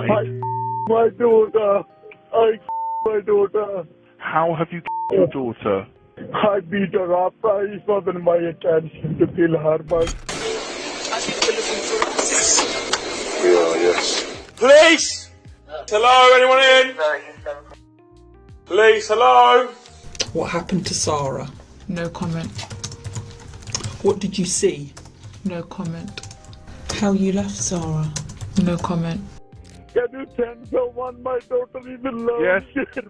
My daughter. My daughter. How have you killed your daughter? I beat her up. It wasn't my intention to kill her, but... I think we're looking for us. Yes. We are, yes. Police! Hello, anyone in? Police, hello? What happened to Sarah? No comment. What did you see? No comment. How you left Sarah? No comment. Can you send someone? My daughter is alone. Yes,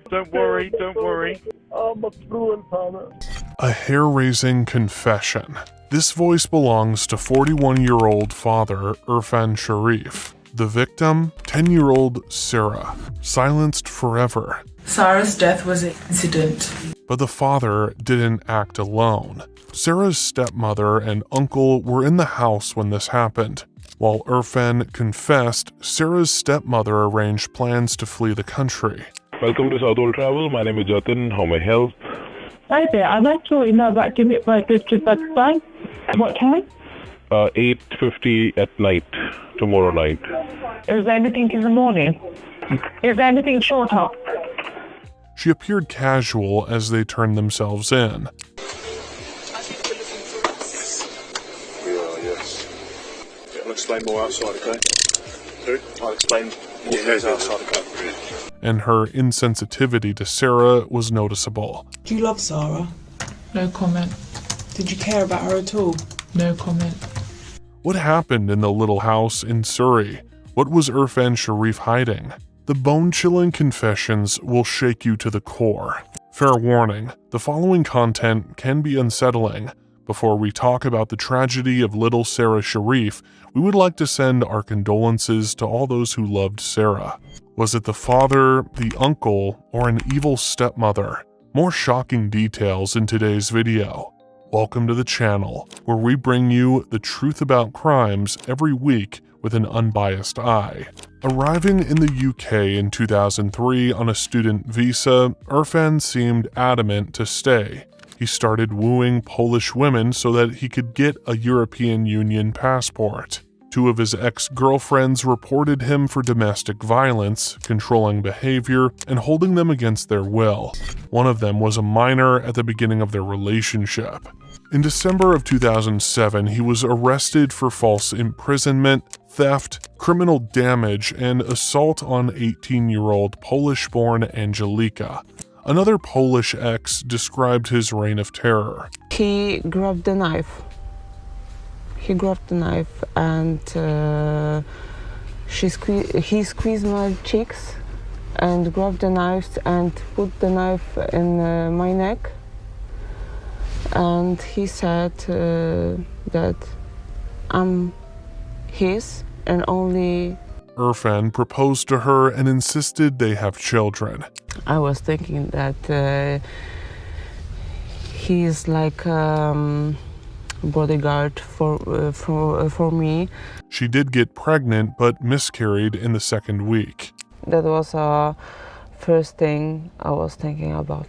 don't worry, don't worry. I'm a cruel father. A hair-raising confession. This voice belongs to 41-year-old father Irfan Sharif. The victim, 10-year-old Sarah, silenced forever. Sarah's death was an incident. But the father didn't act alone. Sarah's stepmother and uncle were in the house when this happened. While Irfan confessed, Sarah's stepmother arranged plans to flee the country. Welcome to Southall Travel. My name is Jatin. How may I help? Hi there. I'd like to know about commit my to Pakistan. What time? 8:50 at night, tomorrow night. Is there anything in the morning? Is there anything shorter? She appeared casual as they turned themselves in. I think we're looking for us. We are, yes. I'll explain more outside, okay? Who? I'll explain more things outside, okay? And her insensitivity to Sarah was noticeable. Do you love Sarah? No comment. Did you care about her at all? No comment. What happened in the little house in Surrey? What was Irfan Sharif hiding? The bone-chilling confessions will shake you to the core. Fair warning, the following content can be unsettling. Before we talk about the tragedy of little Sarah Sharif, we would like to send our condolences to all those who loved Sarah. Was it the father, the uncle, or an evil stepmother? More shocking details in today's video. Welcome to the channel, where we bring you the truth about crimes every week with an unbiased eye. Arriving in the UK in 2003 on a student visa, Irfan seemed adamant to stay. He started wooing Polish women so that he could get a European Union passport. Two of his ex-girlfriends reported him for domestic violence, controlling behavior, and holding them against their will. One of them was a minor at the beginning of their relationship. In December of 2007, he was arrested for false imprisonment, theft, criminal damage, and assault on 18-year-old Polish-born Angelika. Another Polish ex described his reign of terror. He grabbed the knife. And he squeezed my cheeks and grabbed the knife and put the knife in my neck. And he said that I'm his and only. Irfan proposed to her and insisted they have children. I was thinking that he is like bodyguard for me. She did get pregnant, but miscarried in the second week. That was the first thing I was thinking about,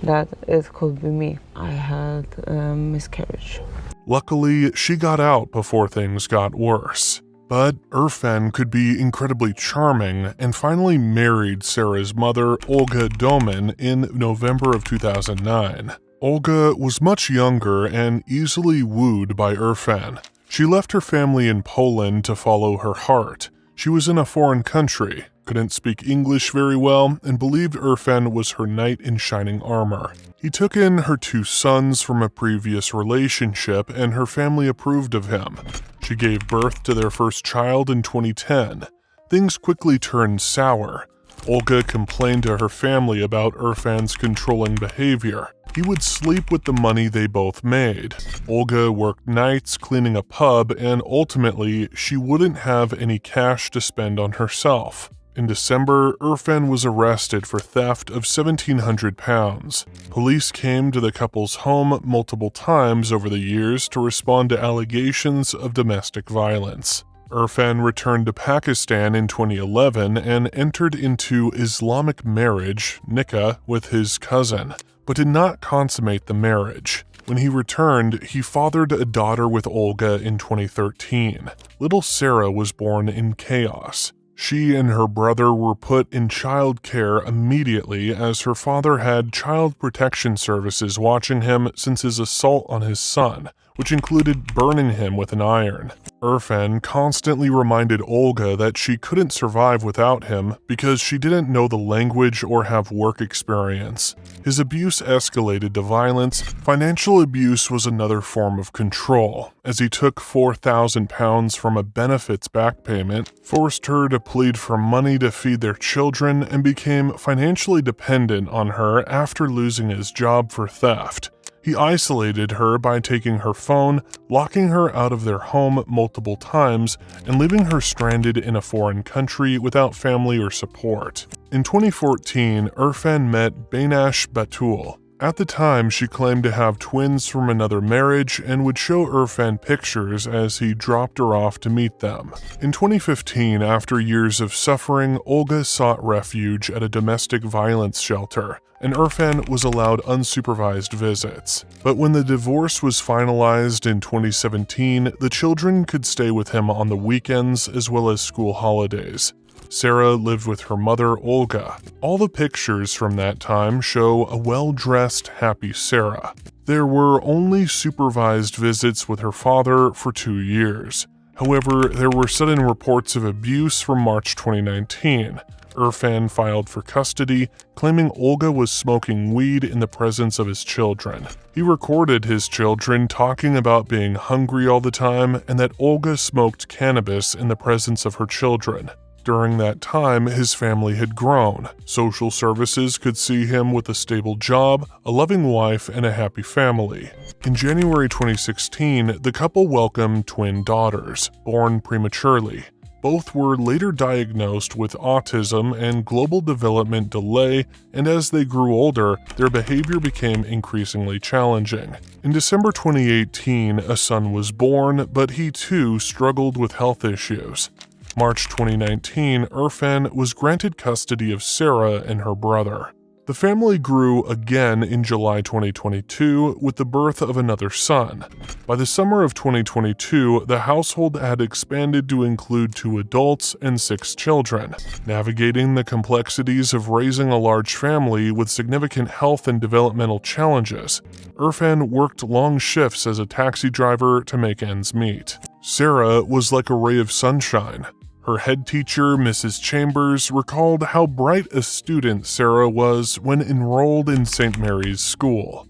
that it could be me. I had a miscarriage. Luckily, she got out before things got worse. But Irfan could be incredibly charming and finally married Sarah's mother, Olga Domin, in November of 2009. Olga was much younger and easily wooed by Irfan. She left her family in Poland to follow her heart. She was in a foreign country, couldn't speak English very well, and believed Irfan was her knight in shining armor. He took in her two sons from a previous relationship, and her family approved of him. She gave birth to their first child in 2010. Things quickly turned sour. Olga complained to her family about Irfan's controlling behavior. He would sleep with the money they both made. Olga worked nights cleaning a pub, and ultimately, she wouldn't have any cash to spend on herself. In December, Irfan was arrested for theft of £1,700. Police came to the couple's home multiple times over the years to respond to allegations of domestic violence. Irfan returned to Pakistan in 2011 and entered into Islamic marriage, nikah, with his cousin, but did not consummate the marriage. When he returned, he fathered a daughter with Olga in 2013. Little Sarah was born in chaos. She and her brother were put in child care immediately as her father had child protection services watching him since his assault on his son, which included burning him with an iron. Irfan constantly reminded Olga that she couldn't survive without him because she didn't know the language or have work experience. His abuse escalated to violence. Financial abuse was another form of control, as he took £4,000 from a benefits back payment, forced her to plead for money to feed their children, and became financially dependent on her after losing his job for theft. He isolated her by taking her phone, locking her out of their home multiple times, and leaving her stranded in a foreign country without family or support. In 2014, Irfan met Benash Batul. At the time, she claimed to have twins from another marriage and would show Irfan pictures as he dropped her off to meet them. In 2015, after years of suffering, Olga sought refuge at a domestic violence shelter, and Irfan was allowed unsupervised visits. But when the divorce was finalized in 2017, the children could stay with him on the weekends as well as school holidays. Sarah lived with her mother, Olga. All the pictures from that time show a well-dressed, happy Sarah. There were only supervised visits with her father for 2 years. However, there were sudden reports of abuse from March 2019. Irfan filed for custody, claiming Olga was smoking weed in the presence of his children. He recorded his children talking about being hungry all the time and that Olga smoked cannabis in the presence of her children. During that time, his family had grown. Social services could see him with a stable job, a loving wife, and a happy family. In January 2016, the couple welcomed twin daughters, born prematurely. Both were later diagnosed with autism and global development delay, and as they grew older, their behavior became increasingly challenging. In December 2018, a son was born, but he too struggled with health issues. March 2019, Irfan was granted custody of Sarah and her brother. The family grew again in July 2022 with the birth of another son. By the summer of 2022, the household had expanded to include 2 adults and 6 children. Navigating the complexities of raising a large family with significant health and developmental challenges, Irfan worked long shifts as a taxi driver to make ends meet. Sarah was like a ray of sunshine. Her head teacher, Mrs. Chambers, recalled how bright a student Sarah was when enrolled in St. Mary's School.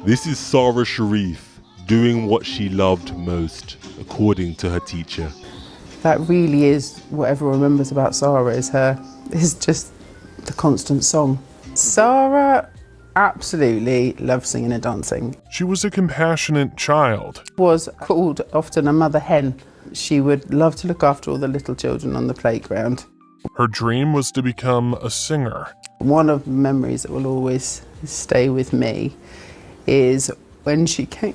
This is Sarah Sharif doing what she loved most, according to her teacher. That really is what everyone remembers about Sarah is just the constant song. Sarah absolutely loved singing and dancing. She was a compassionate child. Was called often a mother hen. She would love to look after all the little children on the playground. Her dream was to become a singer. One of the memories that will always stay with me is when she came.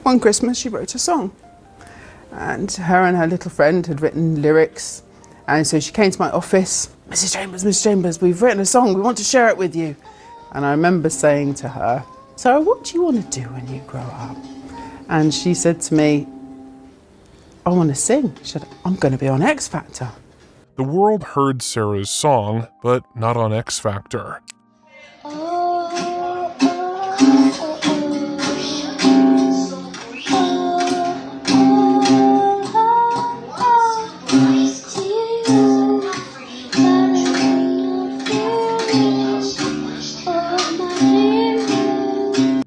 One Christmas she wrote a song, and her little friend had written lyrics. And so she came to my office, Mrs. Chambers, we've written a song, we want to share it with you. And I remember saying to her, Sarah, what do you want to do when you grow up? And she said to me, I want to sing. She said, I'm going to be on X Factor. The world heard Sarah's song, but not on X Factor.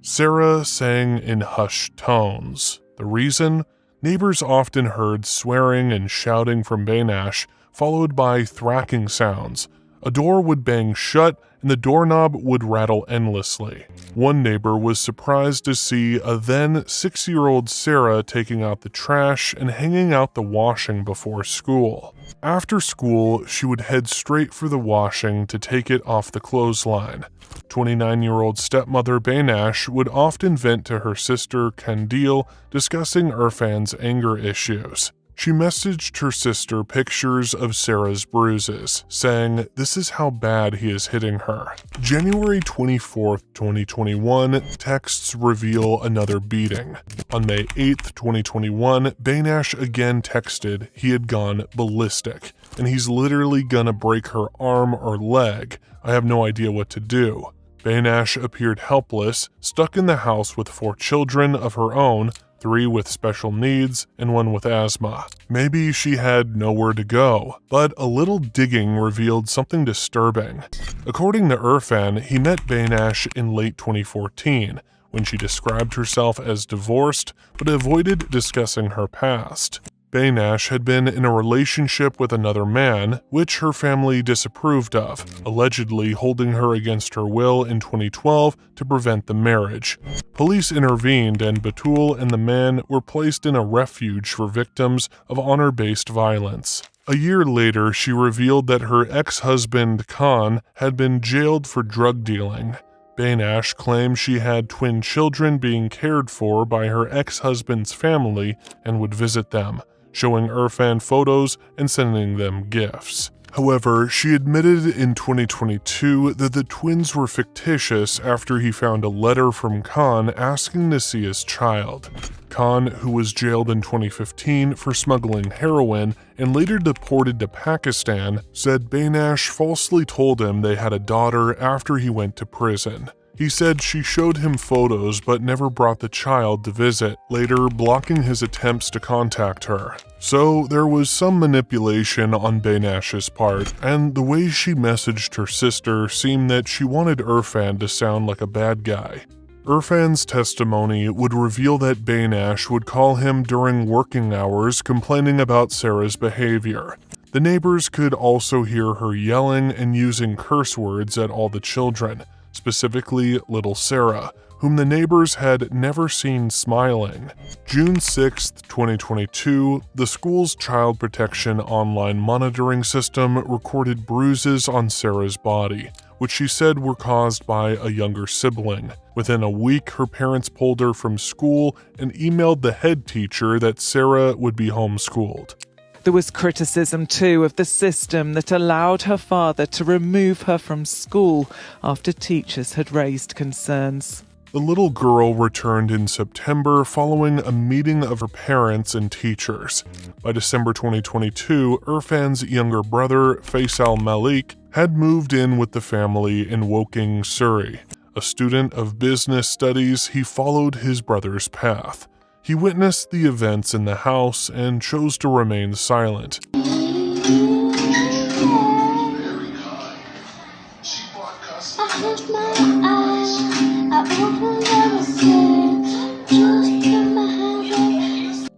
Sarah sang in hushed tones. The reason? Neighbors often heard swearing and shouting from Benash, followed by thwacking sounds. A door would bang shut, and the doorknob would rattle endlessly. One neighbor was surprised to see a then 6-year-old Sarah taking out the trash and hanging out the washing before school. After school, she would head straight for the washing to take it off the clothesline. 29-year-old stepmother Benash would often vent to her sister Kandil, discussing Irfan's anger issues. She messaged her sister pictures of Sarah's bruises, saying this is how bad he is hitting her. January 24th, 2021, texts reveal another beating. On May 8th, 2021, Baynash again texted he had gone ballistic, and he's literally gonna break her arm or leg. I have no idea what to do. Baynash appeared helpless, stuck in the house with 4 children of her own, 3 with special needs, and 1 with asthma. Maybe she had nowhere to go, but a little digging revealed something disturbing. According to Irfan, he met Baynash in late 2014, when she described herself as divorced, but avoided discussing her past. Baynash had been in a relationship with another man, which her family disapproved of, allegedly holding her against her will in 2012 to prevent the marriage. Police intervened and Batul and the man were placed in a refuge for victims of honor-based violence. A year later, she revealed that her ex-husband Khan had been jailed for drug dealing. Baynash claimed she had twin children being cared for by her ex-husband's family and would visit them, showing Irfan photos and sending them gifts. However, she admitted in 2022 that the twins were fictitious after he found a letter from Khan asking to see his child. Khan, who was jailed in 2015 for smuggling heroin and later deported to Pakistan, said Baynash falsely told him they had a daughter after he went to prison. He said she showed him photos but never brought the child to visit, later blocking his attempts to contact her. So there was some manipulation on Baynash's part, and the way she messaged her sister seemed that she wanted Irfan to sound like a bad guy. Irfan's testimony would reveal that Baynash would call him during working hours complaining about Sarah's behavior. The neighbors could also hear her yelling and using curse words at all the children, specifically little Sarah, whom the neighbors had never seen smiling. June 6, 2022, the school's child protection online monitoring system recorded bruises on Sarah's body, which she said were caused by a younger sibling. Within a week, her parents pulled her from school and emailed the head teacher that Sarah would be homeschooled. There was criticism too of the system that allowed her father to remove her from school after teachers had raised concerns. The little girl returned in September following a meeting of her parents and teachers. By December 2022, Irfan's younger brother, Faisal Malik, had moved in with the family in Woking, Surrey. A student of business studies, he followed his brother's path. He witnessed the events in the house and chose to remain silent.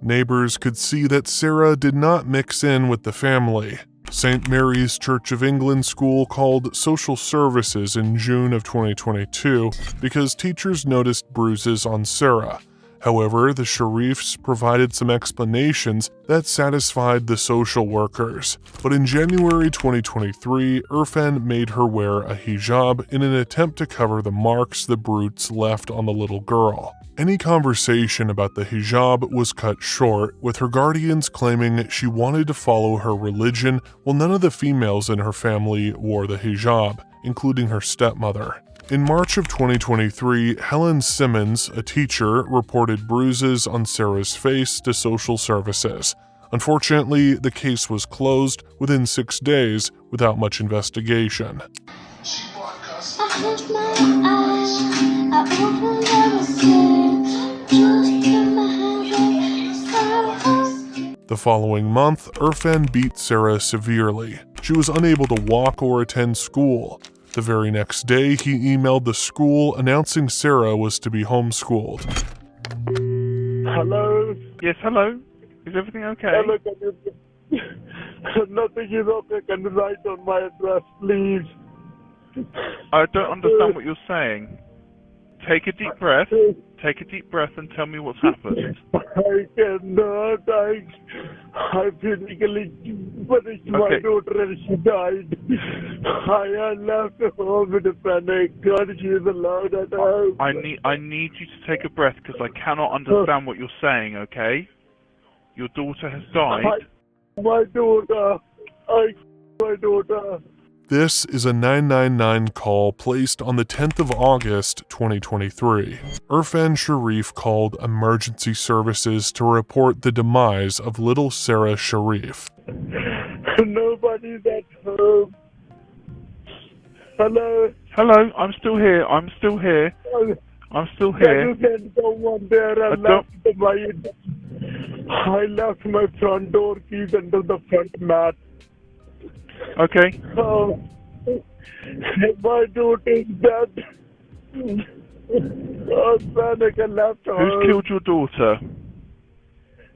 Neighbors could see that Sarah did not mix in with the family. St. Mary's Church of England School called social services in June of 2022 because teachers noticed bruises on Sarah. However, the Sharifs provided some explanations that satisfied the social workers. But in January 2023, Irfan made her wear a hijab in an attempt to cover the marks the brutes left on the little girl. Any conversation about the hijab was cut short, with her guardians claiming she wanted to follow her religion while none of the females in her family wore the hijab, including her stepmother. In March of 2023, Helen Simmons, a teacher, reported bruises on Sarah's face to social services. Unfortunately, the case was closed within 6 days without much investigation. The following month, Irfan beat Sarah severely. She was unable to walk or attend school. The very next day, he emailed the school announcing Sarah was to be homeschooled. Hello? Yes, hello? Is everything okay? Hello, can you... Nothing is okay. Can you write on my address, please? I don't understand what you're saying. Take a deep breath. Take a deep breath and tell me what's happened. I cannot. I physically punished my daughter and she died. I left home in a panic. God, she is allowed at home. I need you to take a breath because I cannot understand what you're saying, okay? Your daughter has died? My daughter. My daughter. This is a 999 call placed on the 10th of August, 2023. Irfan Sharif called emergency services to report the demise of little Sarah Sharif. Nobody's at home. Hello? Hello, I'm still here. I'm still here. I'm still here. Can you send someone there? I left my front door keys under the front mat. Okay. My daughter is dead. Panic, I left her. Who's killed your daughter?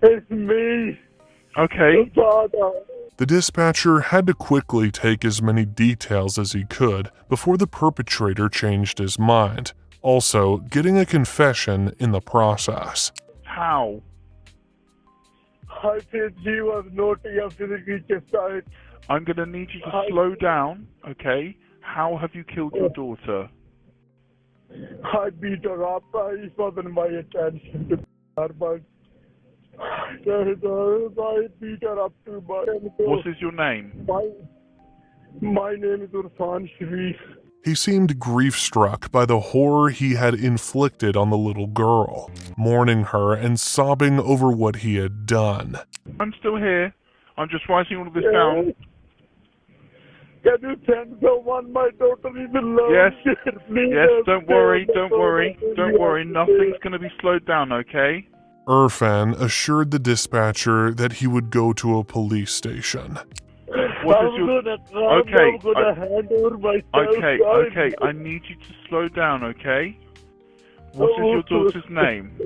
It's me. Okay. Father. The dispatcher had to quickly take as many details as he could before the perpetrator changed his mind, also getting a confession in the process. How? I said she was naughty after the teacher started. I'm going to need you to slow down, okay? How have you killed your daughter? I beat her up. It wasn't my intention to beat her, but I beat her up too much. What is your name? My name is Irfan Sharif. He seemed grief-struck by the horror he had inflicted on the little girl, mourning her and sobbing over what he had done. I'm still here. I'm just writing all of this down. Can you send someone? My daughter is alone. Yes. Please, yes, don't worry. Nothing's going to be slowed down, okay? Irfan assured the dispatcher that he would go to a police station. Okay, I need you to slow down, okay? What is your daughter's name?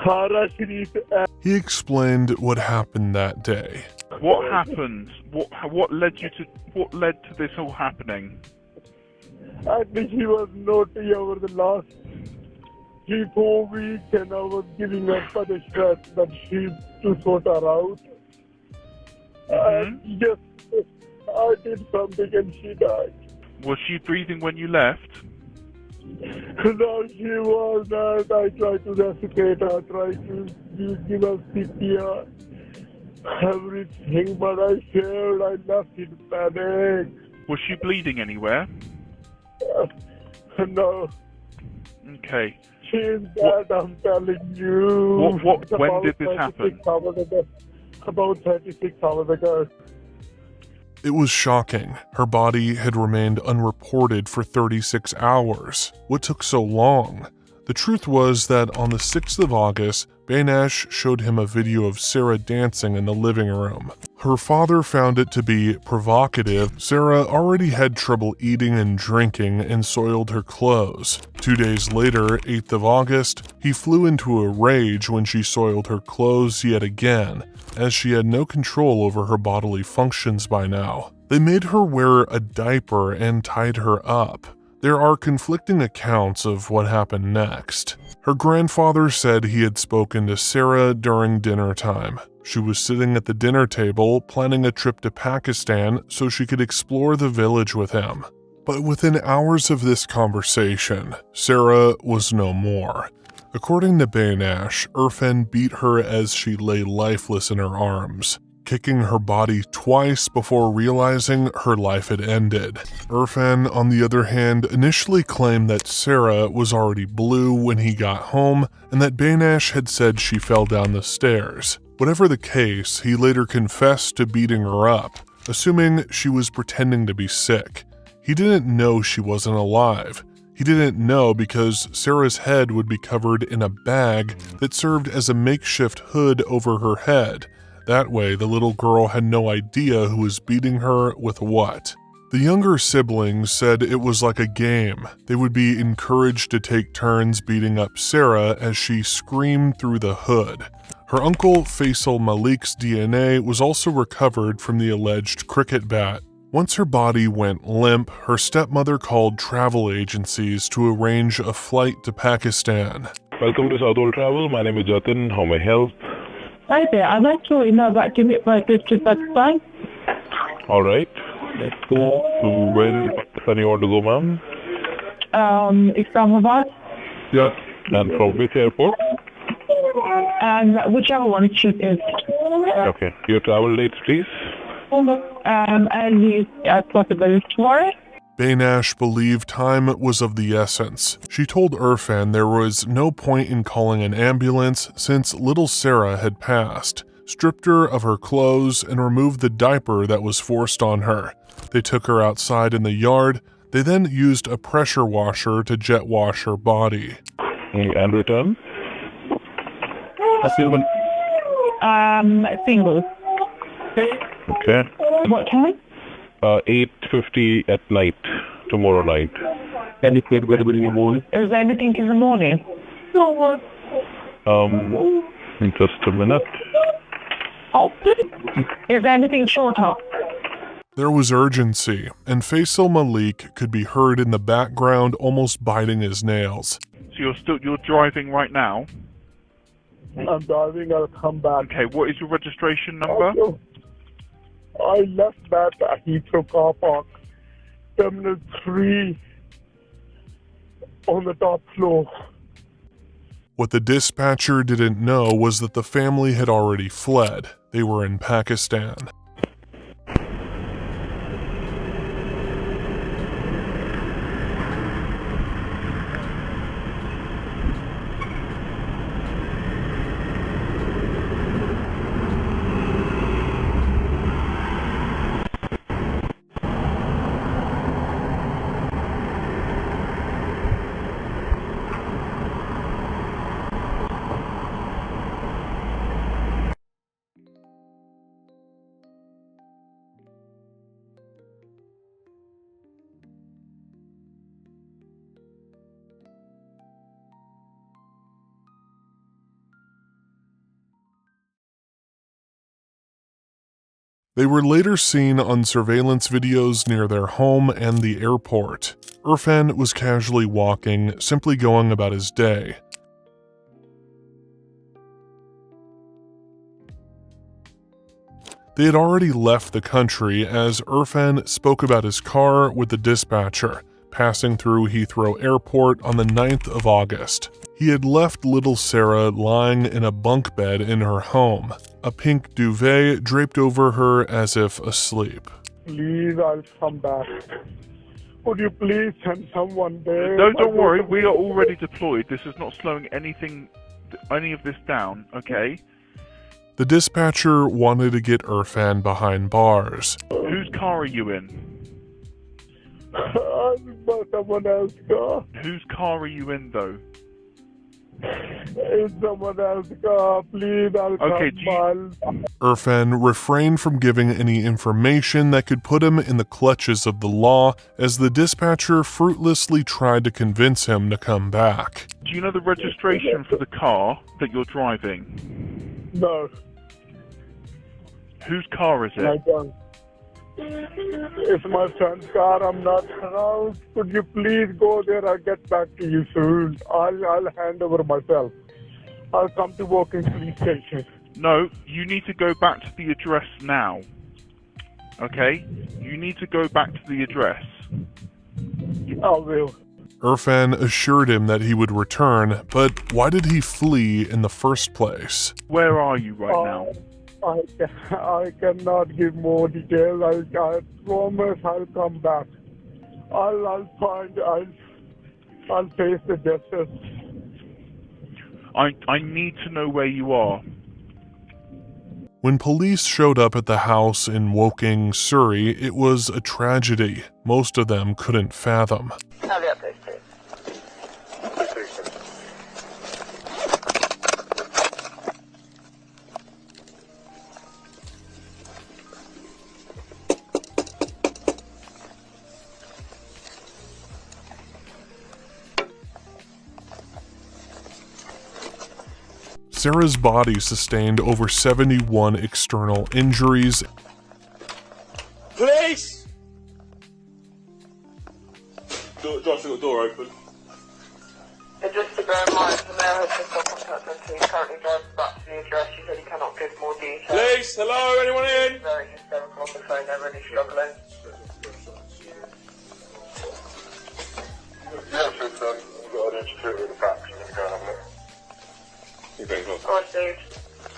Sarah Sharif. He explained what happened that day. What happened? What led to this all happening? I think she was naughty over the last 3-4 weeks, and I was giving her punishment that she to sort her out. And I did something and she died. Was she breathing when you left? No, she was not. I tried to resuscitate her, tried to give her CPR, everything, but I failed. I left in panic. Was she bleeding anywhere? No. Okay. She's dead, I'm telling you. When did this happen? About 36 hours ago. It was shocking. Her body had remained unreported for 36 hours. What took so long? The truth was that on the 6th of August, Baynash showed him a video of Sarah dancing in the living room. Her father found it to be provocative. Sarah already had trouble eating and drinking and soiled her clothes. 2 days later, 8th of August, he flew into a rage when she soiled her clothes yet again, as she had no control over her bodily functions by now. They made her wear a diaper and tied her up. There are conflicting accounts of what happened next. Her grandfather said he had spoken to Sarah during dinner time. She was sitting at the dinner table planning a trip to Pakistan so she could explore the village with him. But within hours of this conversation, Sarah was no more. According to Baynash, Irfan beat her as she lay lifeless in her arms, kicking her body twice before realizing her life had ended. Irfan, on the other hand, initially claimed that Sarah was already blue when he got home and that Baynash had said she fell down the stairs. Whatever the case, he later confessed to beating her up, assuming she was pretending to be sick. He didn't know she wasn't alive. He didn't know because Sarah's head would be covered in a bag that served as a makeshift hood over her head. That way, the little girl had no idea who was beating her with what. The younger siblings said it was like a game. They would be encouraged to take turns beating up Sarah as she screamed through the hood. Her uncle Faisal Malik's DNA was also recovered from the alleged cricket bat. Once her body went limp, her stepmother called travel agencies to arrange a flight to Pakistan. Welcome to Southall Travel. My name is Jatin. How may I help? Hi there. I'd like to about commit my trip to Pakistan. All right. Let's go to where in Pakistan you want to go, ma'am? Islamabad. Yeah. And from which airport? Whichever one it is. Okay. Your travel dates, please. Early as possible tomorrow. Baynash believed time was of the essence. She told Irfan there was no point in calling an ambulance since little Sarah had passed, stripped her of her clothes, and removed the diaper that was forced on her. They took her outside in the yard. They then used a pressure washer to jet wash her body. And return? Single. Okay. What time? 8:50 at night, tomorrow night. Can you get available in the morning? Is there anything in the morning? Just a minute. Is there anything shorter? There was urgency, and Faisal Malik could be heard in the background almost biting his nails. So you're driving right now? I'm driving, I'll come back. Okay, what is your registration number? I left that at Heathrow car park, Terminal 3, on the top floor. What the dispatcher didn't know was that the family had already fled. They were in Pakistan. They were later seen on surveillance videos near their home and the airport. Irfan was casually walking, simply going about his day. They had already left the country as Irfan spoke about his car with the dispatcher, passing through Heathrow Airport on the 9th of August. He had left little Sarah lying in a bunk bed in her home, a pink duvet draped over her as if asleep. Please, I'll come back. Would you please send someone there? No, don't worry. We are already deployed. This is not slowing any of this down, okay? The dispatcher wanted to get Irfan behind bars. Whose car are you in? Someone else's car. Whose car are you in, though? It's someone else's car. Please, I'll come. Irfan refrained from giving any information that could put him in the clutches of the law as the dispatcher fruitlessly tried to convince him to come back. Do you know the registration for the car that you're driving? No. Whose car is it? I don't. It's my friend's car. I'm not around. Could you please go there? I'll get back to you soon. I'll hand over myself. I'll come to Woking police station. No, you need to go back to the address now. Okay? You need to go back to the address. I will. Irfan assured him that he would return, but why did he flee in the first place? Where are you right now? I cannot give more details. I promise I'll come back. I'll face the justice. I need to know where you are. When police showed up at the house in Woking, Surrey, it was a tragedy most of them couldn't fathom. Have the update, please. Sarah's body sustained over 71 external injuries. Police! Drive through the door open. Just to bear in mind, the mayor has just got contact until he's currently driving back to the address. She said he cannot give more details. Police, hello, anyone in? Very hysterical on the phone, they're really struggling. Yes, we've got an interview with the facts. I'm going to go and have a look. Oh, dude.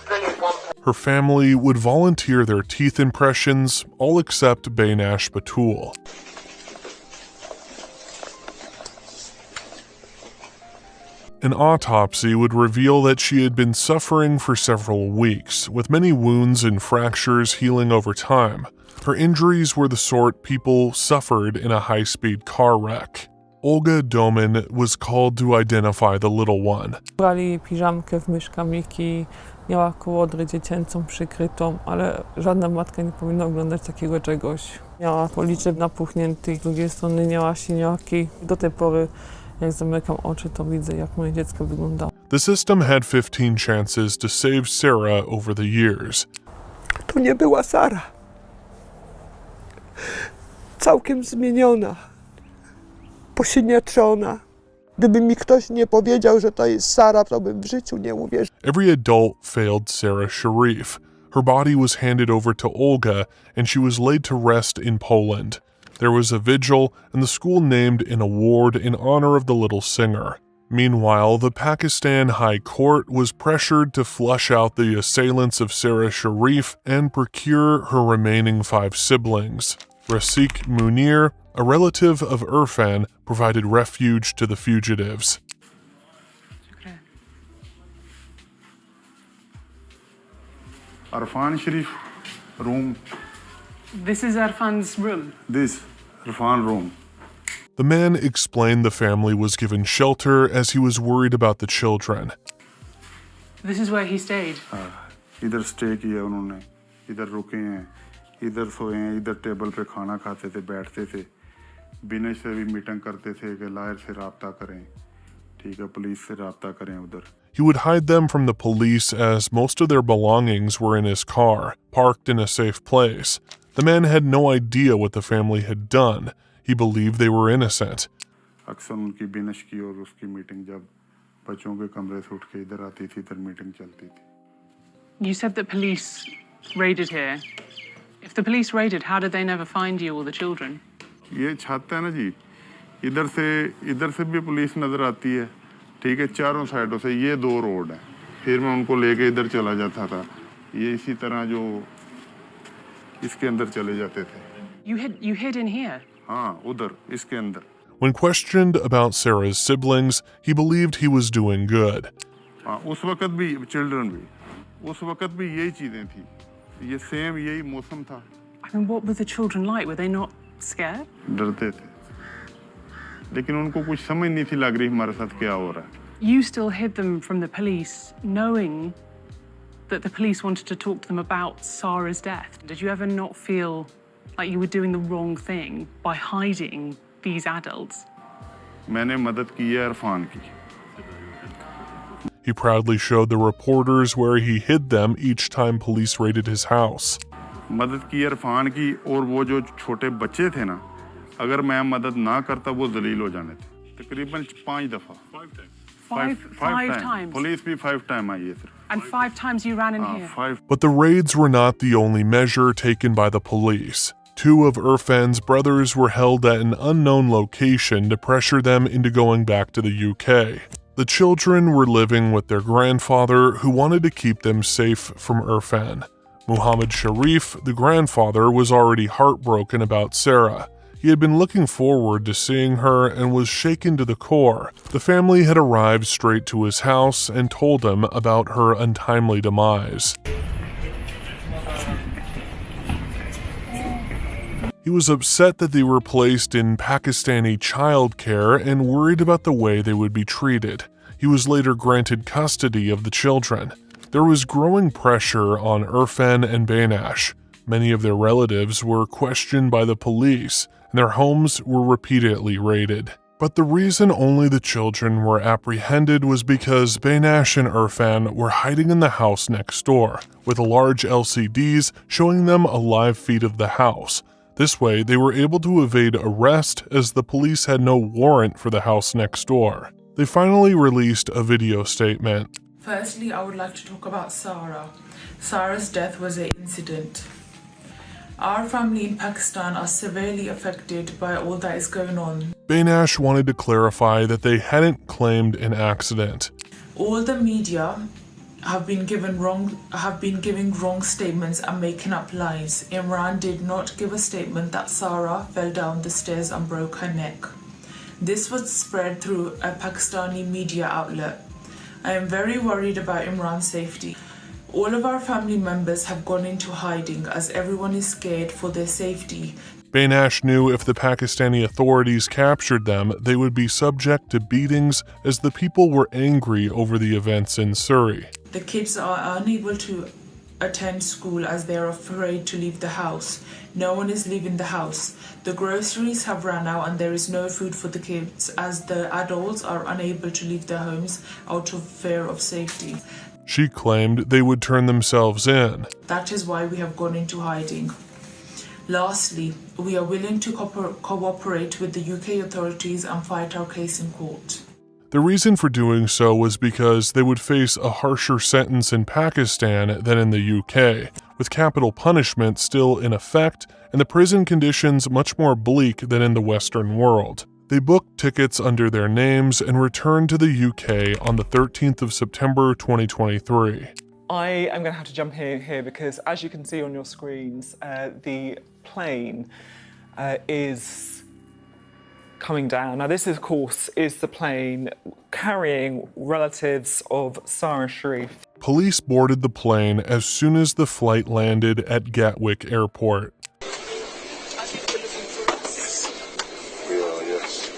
Really want Her family would volunteer their teeth impressions, all except Baynash Batul. An autopsy would reveal that she had been suffering for several weeks, with many wounds and fractures healing over time. Her injuries were the sort people suffered in a high-speed car wreck. Olga Domin was called to identify the little one. Brali piżamkę w myszkamiki, miała kołodrę dziecięcą przykrytą, ale żadna matka nie powinna oglądać takiego czegoś. Miała policzek napuchnięty, z drugiej strony miała siniaki. Do tej pory, jak zamykam oczy, to widzę, jak moje dziecko wyglądało. The system had 15 chances to save Sarah over the years. To nie była Sara. Całkiem zmieniona. Posiniaczona. Gdyby mi ktoś nie powiedział, że to jest Sara, to bym w życiu nie uwierzył. Every adult failed Sarah Sharif. Her body was handed over to Olga, and she was laid to rest in Poland. There was a vigil, and the school named an award in honor of the little singer. Meanwhile, the Pakistan High Court was pressured to flush out the assailants of Sarah Sharif and procure her remaining 5 siblings. Rasik Munir, a relative of Irfan, provided refuge to the fugitives. Irfan Sharif room. This is Irfan's room. This Irfan room. The man explained the family was given shelter as he was worried about the children. This is where he stayed. इधर stay किया उन्होंने, इधर रुके हैं, इधर सोए हैं, इधर टेबल पे खाना खाते थे, बैठते थे, बिनेश से भी मीटिंग करते थे कि लायर से राब्ता करें, ठीक है, पुलिस से राब्ता करें उधर. He would hide them from the police as most of their belongings were in his car, parked in a safe place. The man had no idea what the family had done. He believed they were innocent. अक्सर उनकी बिनेश की और उसकी meeting जब बच्चों के कमरे से उठ के इधर आती थी, इधर मीटिंग चलती थी. You said that police raided here. If the police raided, how did they never find you or the children? ये छत है ना जी, इधर से भी पुलिस नजर आती है, ठीक है, चारों साइडों से ये 2 रोड है. फिर मैं उनको लेके इधर चला जाता था. ये इसी तरह जो इसके अंदर चले जाते थे. You hid in here? हाँ, उधर इसके अंदर. When questioned about Sarah's siblings, he believed he was doing good. हाँ, उस वक्त भी चिल्ड्रन भी, उस वक्त भी यही चीजें थी. ये सेम यही मौसम था. I mean, what were the children like? Were they not scared? डरते थे. लेकिन उनको कुछ समझ नहीं थी लग रही हमारे साथ क्या हो रहा है. You still hid them from the police, knowing that the police wanted to talk to them about Sarah's death. Did you ever not feel like you were doing the wrong thing by hiding these adults? मैंने मदद की है इरफान की. He proudly showed the reporters where he hid them each time police raided his house. मदद की इरफान की और वो जो छोटे बच्चे थे ना, अगर मैं मदद ना करता वो जलील हो जाने थे. तकरीबन 5 दफा. 5 times. Police भी 5 times आई है सिर्फ. And 5 times you ran in here? 5. But the raids were not the only measure taken by the police. 2 of Irfan's brothers were held at an unknown location to pressure them into going back to the UK. The children were living with their grandfather, who wanted to keep them safe from Irfan. Muhammad Sharif, the grandfather, was already heartbroken about Sarah. He had been looking forward to seeing her and was shaken to the core. The family had arrived straight to his house and told him about her untimely demise. He was upset that they were placed in Pakistani childcare and worried about the way they would be treated. He was later granted custody of the children. There was growing pressure on Irfan and Baynash. Many of their relatives were questioned by the police, and their homes were repeatedly raided. But the reason only the children were apprehended was because Baynash and Irfan were hiding in the house next door, with large LCDs showing them a live feed of the house. This way, they were able to evade arrest as the police had no warrant for the house next door. They finally released a video statement. Firstly, I would like to talk about Sarah. Sarah's death was an incident. Our family in Pakistan are severely affected by all that is going on. Baynash wanted to clarify that they hadn't claimed an accident. All the media have been giving wrong statements and making up lies. Imran did not give a statement that Sarah fell down the stairs and broke her neck. This was spread through a Pakistani media outlet. I am very worried about Imran's safety. All of our family members have gone into hiding as everyone is scared for their safety. Baynash knew if the Pakistani authorities captured them, they would be subject to beatings as the people were angry over the events in Surrey. The kids are unable to attend school as they are afraid to leave the house. No one is leaving the house. The groceries have run out and there is no food for the kids as the adults are unable to leave their homes out of fear of safety. She claimed they would turn themselves in. That is why we have gone into hiding. Lastly, we are willing to cooperate with the UK authorities and fight our case in court. The reason for doing so was because they would face a harsher sentence in Pakistan than in the UK, with capital punishment still in effect and the prison conditions much more bleak than in the Western world. They booked tickets under their names and returned to the UK on the 13th of September 2023. I am going to have to jump here because, as you can see on your screens, the plane is coming down. Now, this, of course, is the plane carrying relatives of Sarah Sharif. Police boarded the plane as soon as the flight landed at Gatwick Airport. We are, yes.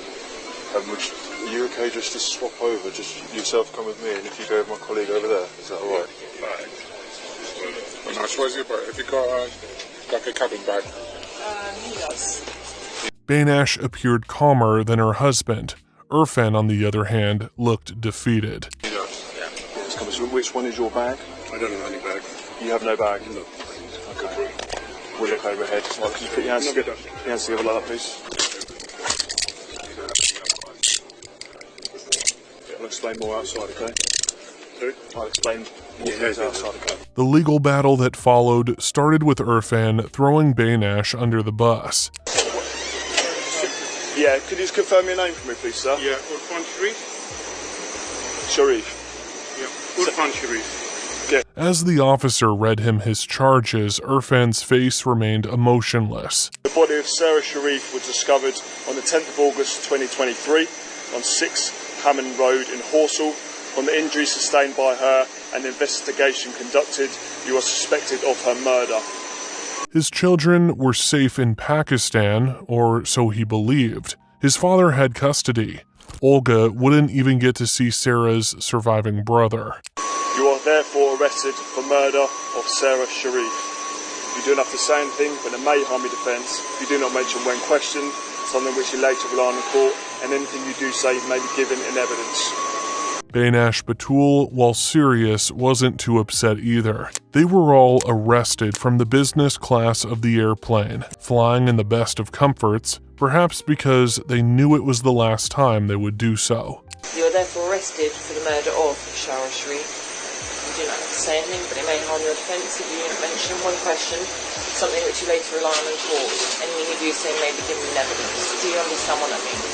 Are you okay just to swap over? Just yourself come with me, and if you go with my colleague over there, is that all right? I'm not sure if you got like a cabin bag. Yes. Baynash appeared calmer than her husband. Irfan, on the other hand, looked defeated. Which one is your bag? I don't have any bag. You have no bag? No. Okay. We'll look overhead. Can you put your hands together like that, please? I'll explain more outside, okay? I'll explain more outside, okay? The legal battle that followed started with Irfan throwing Baynash under the bus. Yeah, could you just confirm your name for me, please, sir? Yeah, Irfan Sharif. Sharif. Yeah, Irfan Sharif. Yeah. As the officer read him his charges, Irfan's face remained emotionless. The body of Sarah Sharif was discovered on the 10th of August 2023 on 6 Hammond Road in Horsell. On the injuries sustained by her and the investigation conducted, you are suspected of her murder. His children were safe in Pakistan, or so he believed. His father had custody. Olga wouldn't even get to see Sarah's surviving brother. You are therefore arrested for murder of Sarah Sharif. You do not have to say anything, but it may harm your defence. You do not mention when questioned, something which you later rely on in court, and anything you do say may be given in evidence. Baynash Batul, while serious, wasn't too upset either. They were all arrested from the business class of the airplane, flying in the best of comforts, perhaps because they knew it was the last time they would do so. You are therefore arrested for the murder of Sarah Sharif. You do not have to say anything, but it may harm your defence if you don't mention one question, something which you later rely on in court. Anything you do say may be given in evidence. Do you understand what that means?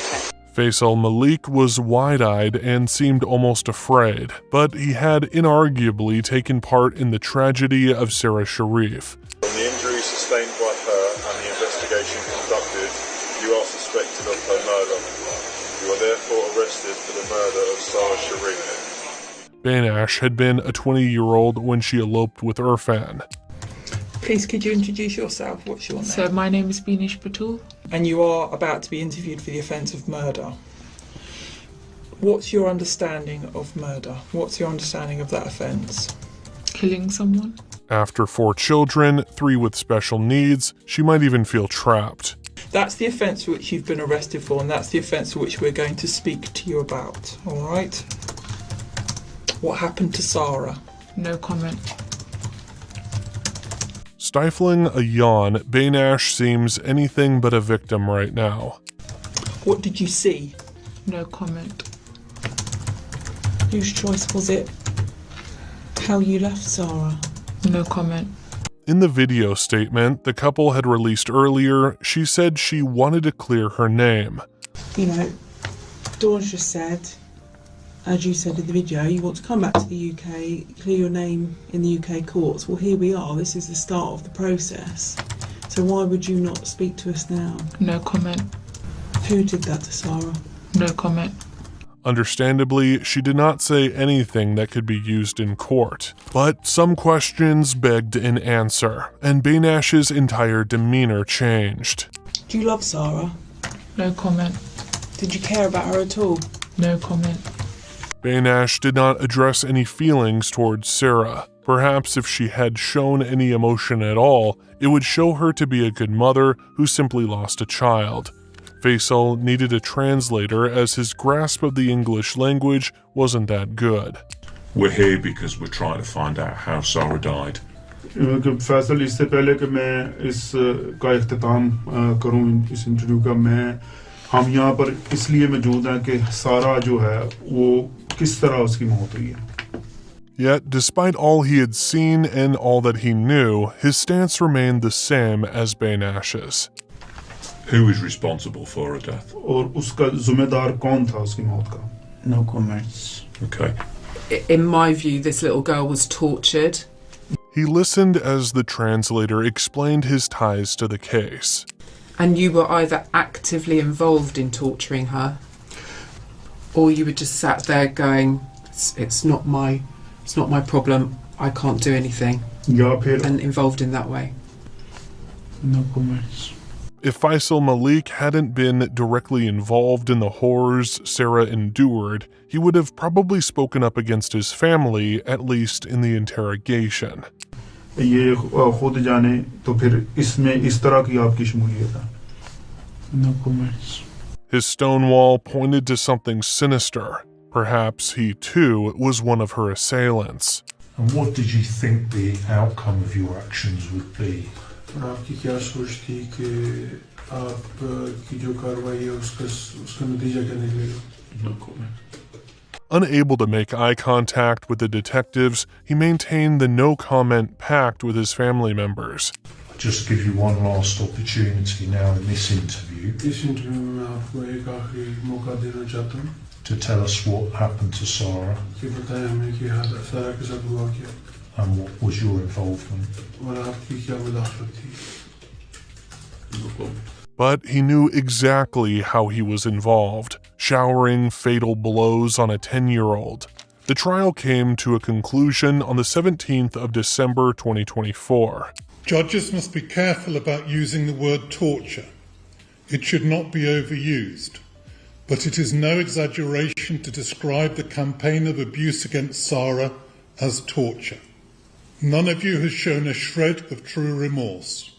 Okay. Faisal Malik was wide-eyed and seemed almost afraid, but he had inarguably taken part in the tragedy of Sarah Sharif. On the injuries sustained by her and the investigation conducted, you are suspected of her murder. You are therefore arrested for the murder of Sarah Sharif. Baynash had been a 20-year-old when she eloped with Irfan. Please, could you introduce yourself? What's your name? So my name is Baynash Batul. And you are about to be interviewed for the offence of murder. What's your understanding of murder? What's your understanding of that offence? Killing someone. After 4 children, 3 with special needs, she might even feel trapped. That's the offence for which you've been arrested for, and that's the offence for which we're going to speak to you about, all right? What happened to Sarah? No comment. Stifling a yawn, Baynash seems anything but a victim right now. What did you see? No comment. Whose choice was it? How you left Sarah? No comment. In the video statement the couple had released earlier, she said she wanted to clear her name. You know, Dawn's just said as you said in the video, you want to come back to the UK, clear your name in the UK courts. Well, here we are. This is the start of the process. So why would you not speak to us now? No comment. Who did that to Sarah? No comment. Understandably, she did not say anything that could be used in court, but some questions begged an answer, and Baynash's entire demeanor changed. Do you love Sarah? No comment. Did you care about her at all? No comment. Baynash did not address any feelings towards Sarah. Perhaps if she had shown any emotion at all, it would show her to be a good mother who simply lost a child. Faisal needed a translator as his grasp of the English language wasn't that good. We're here because we're trying to find out how Sarah died. Faisal इससे पहले कि मैं इसका इख्तिताम करूं इस interview का हम यहाँ पर इसलिए मौजूद हैं कि सारा जो है वो किस तरह उसकी मौत हुई है. Yet, despite all he had seen and all that he knew, his stance remained the same as Baynash's. Who is responsible for her death? और उसका ज़िम्मेदार कौन था उसकी मौत का? No comments. Okay. In my view, this little girl was tortured. He listened as the translator explained his ties to the case. And you were either actively involved in torturing her, or you were just sat there going, it's not my problem, I can't do anything, and involved in that way. No comments. If Faisal Malik hadn't been directly involved in the horrors Sarah endured, he would have probably spoken up against his family, at least in the interrogation. ये खुद जाने तो फिर इसमें इस तरह की आपकी शमूलियत है. No comments. His stone wall pointed to something sinister. Perhaps he too was one of her assailants. And what did you think the outcome of your actions would be? आपकी क्या सोच थी कि आपकी जो कार्रवाई है उसका नतीजा क्या निकलेगा? No comment. Unable to make eye contact with the detectives, he maintained the no-comment pact with his family members. I'll just give you one last opportunity now in this interview to tell us what happened to Sarah and what was your involvement. But he knew exactly how he was involved, showering fatal blows on a 10-year-old. The trial came to a conclusion on the 17th of December 2024. Judges must be careful about using the word torture. It should not be overused, but it is no exaggeration to describe the campaign of abuse against Sarah as torture. None of you has shown a shred of true remorse.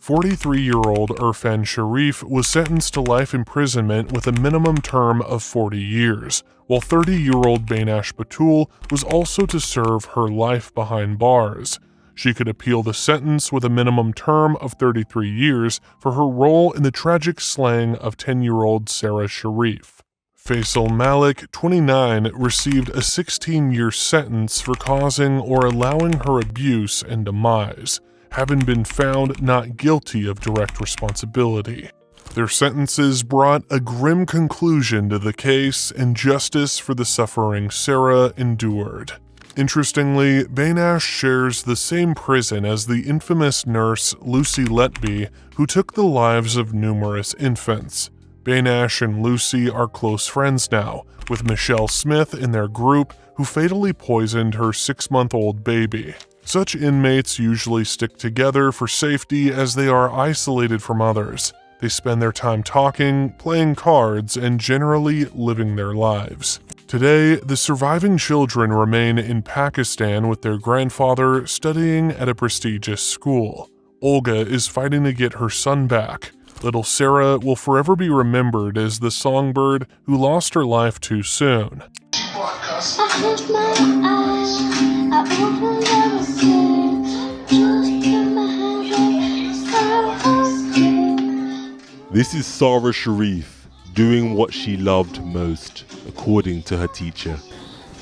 43-year-old Irfan Sharif was sentenced to life imprisonment with a minimum term of 40 years, while 30-year-old Baynash Batul was also to serve her life behind bars. She could appeal the sentence with a minimum term of 33 years for her role in the tragic slaying of 10-year-old Sarah Sharif. Faisal Malik, 29, received a 16-year sentence for causing or allowing her abuse and demise, having been found not guilty of direct responsibility. Their sentences brought a grim conclusion to the case and justice for the suffering Sarah endured. Interestingly, Baynash shares the same prison as the infamous nurse Lucy Letby, who took the lives of numerous infants. Baynash and Lucy are close friends now, with Michelle Smith in their group, who fatally poisoned her 6-month-old baby. Such inmates usually stick together for safety as they are isolated from others. They spend their time talking, playing cards, and generally living their lives. Today, the surviving children remain in Pakistan with their grandfather studying at a prestigious school. Olga is fighting to get her son back. Little Sarah will forever be remembered as the songbird who lost her life too soon. This is Sarah Sharif doing what she loved most, according to her teacher.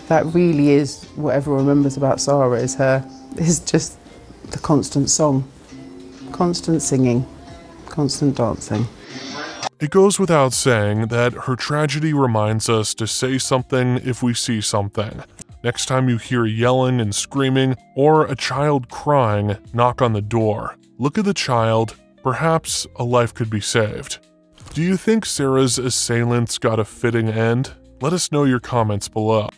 That really is what everyone remembers about Sarah is just the constant song, constant singing, constant dancing. It goes without saying that her tragedy reminds us to say something if we see something. Next time you hear yelling and screaming or a child crying, knock on the door. Look at the child. Perhaps a life could be saved. Do you think Sarah's assailants got a fitting end? Let us know your comments below.